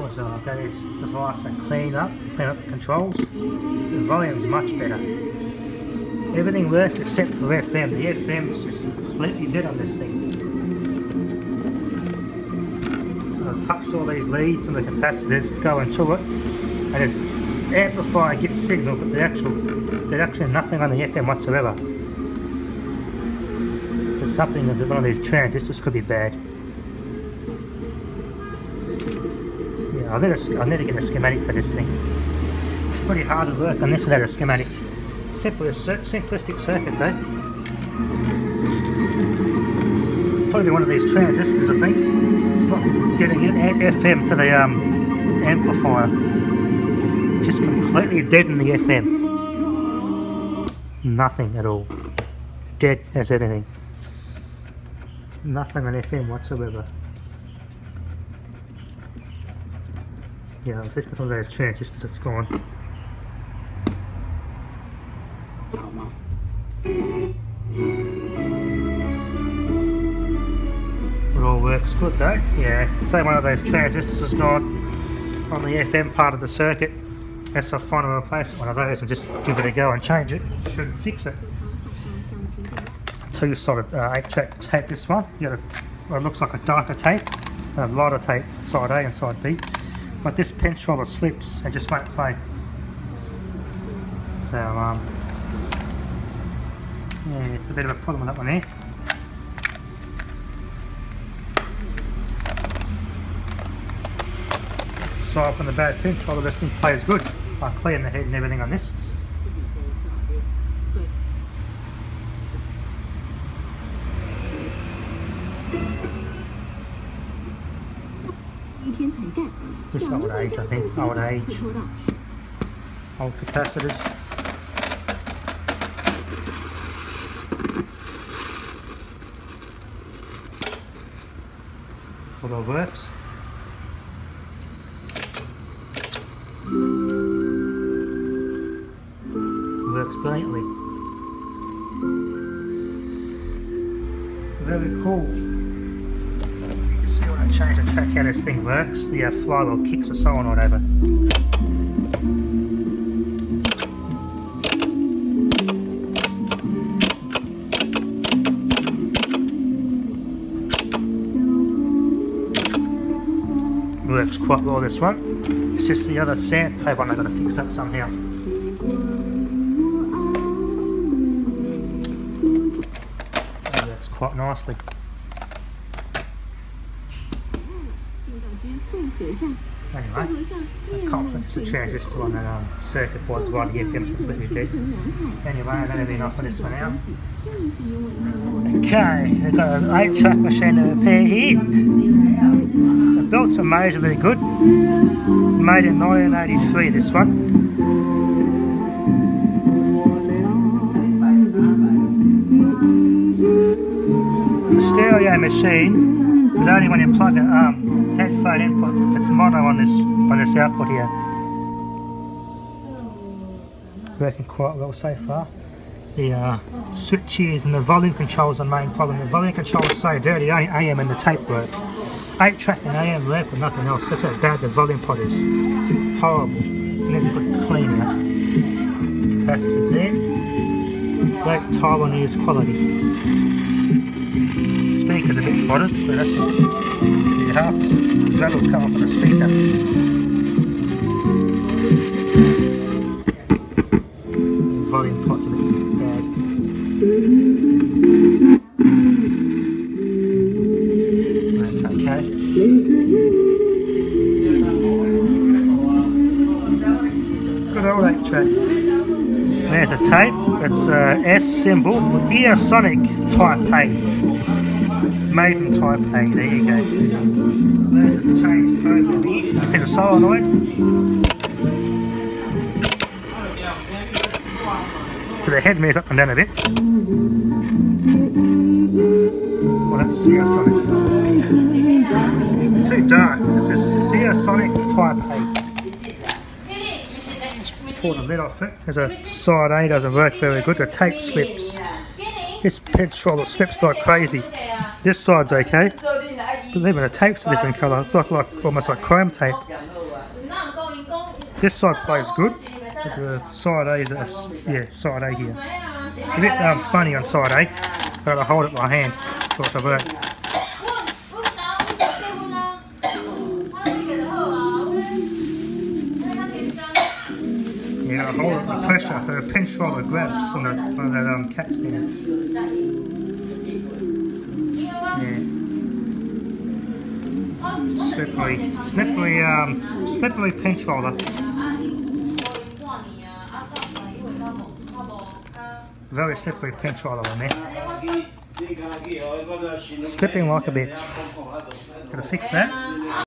controls, I've got this device and clean up the controls. The volume's much better. Everything works except for FM. The FM is just completely dead on this thing. I've touched all these leads and the capacitors to go into it, and it's amplifier gets signal, but there's actually nothing on the FM whatsoever. So something with one of these transistors could be bad. Yeah, I'll need to get a schematic for this thing. It's pretty hard to work on this without a schematic. Simplistic circuit though. Probably one of these transistors, I think. It's not getting FM to the amplifier. It's just completely dead in the FM. Nothing at all. Dead as anything. Nothing on FM whatsoever. Yeah, I think with all those transistors it's gone. It all works good though. Yeah, say one of those transistors has gone on the FM part of the circuit. That's a final replace one of those and just give it a go and change it. Should fix it. Two-sided 8-track tape, this one. It looks like a darker tape, a lighter tape, side A and side B. But this pinch roller slips and just won't play. So yeah, it's a bit of a problem with that one there. Aside from the bad pinch roller, this thing plays good. I clean the head and everything on this. This old age, I think. Old age. Old capacitors. All that works. Works brilliantly. Very cool. You see when I change the track how this thing works, the flywheel kicks the solenoid over. Works quite well, this one. It's just the other sandpaper one I've got to fix up somehow. It works quite nicely. Anyway, I'm confident it's a transistor on that circuit board's why the FM's completely dead. Anyway, that'll be enough for this one now. Okay, I've got an 8-track machine to repair here. The belts are amazingly good. Made in 1983, this one. It's a stereo machine, but only when you plug a headphone input. It's mono on this output here. Working quite well so far. The switches and the volume controls are the main problem. The volume control is so dirty, only AM and the tape work. 8-track and AM work with nothing else. That's how bad the volume pod is. Horrible. So needs to put it clean out. Capacitors there. Great Taiwanese quality. Speaker's a bit flooded, so that's it. You have rattles come off on the speaker. The volume pod's a bit bad. That's okay. Good old 8-track. There's a tape. It's a S symbol, ear sonic type A. Made in type A. There you go. There's a change program here. You see the solenoid. So the head moves up and down a bit. Well, that's Seasonic. Too dark. This is Seasonic type A. Pull the lid off it. There's a side A, doesn't work very good. The tape slips. This petrol slips like crazy. This side's okay, but even the tape's a different colour. It's like almost like chrome tape. This side plays good. The side A, yeah, side A here. It's a bit funny on side A. Gotta hold it by hand for it to work. Yeah, I hold it with pressure, so the pinch roller grabs on that cat stand. Yeah. Slippery pinch roller. Very slippery pinch roller on there. Slipping like a bitch. Gotta fix that.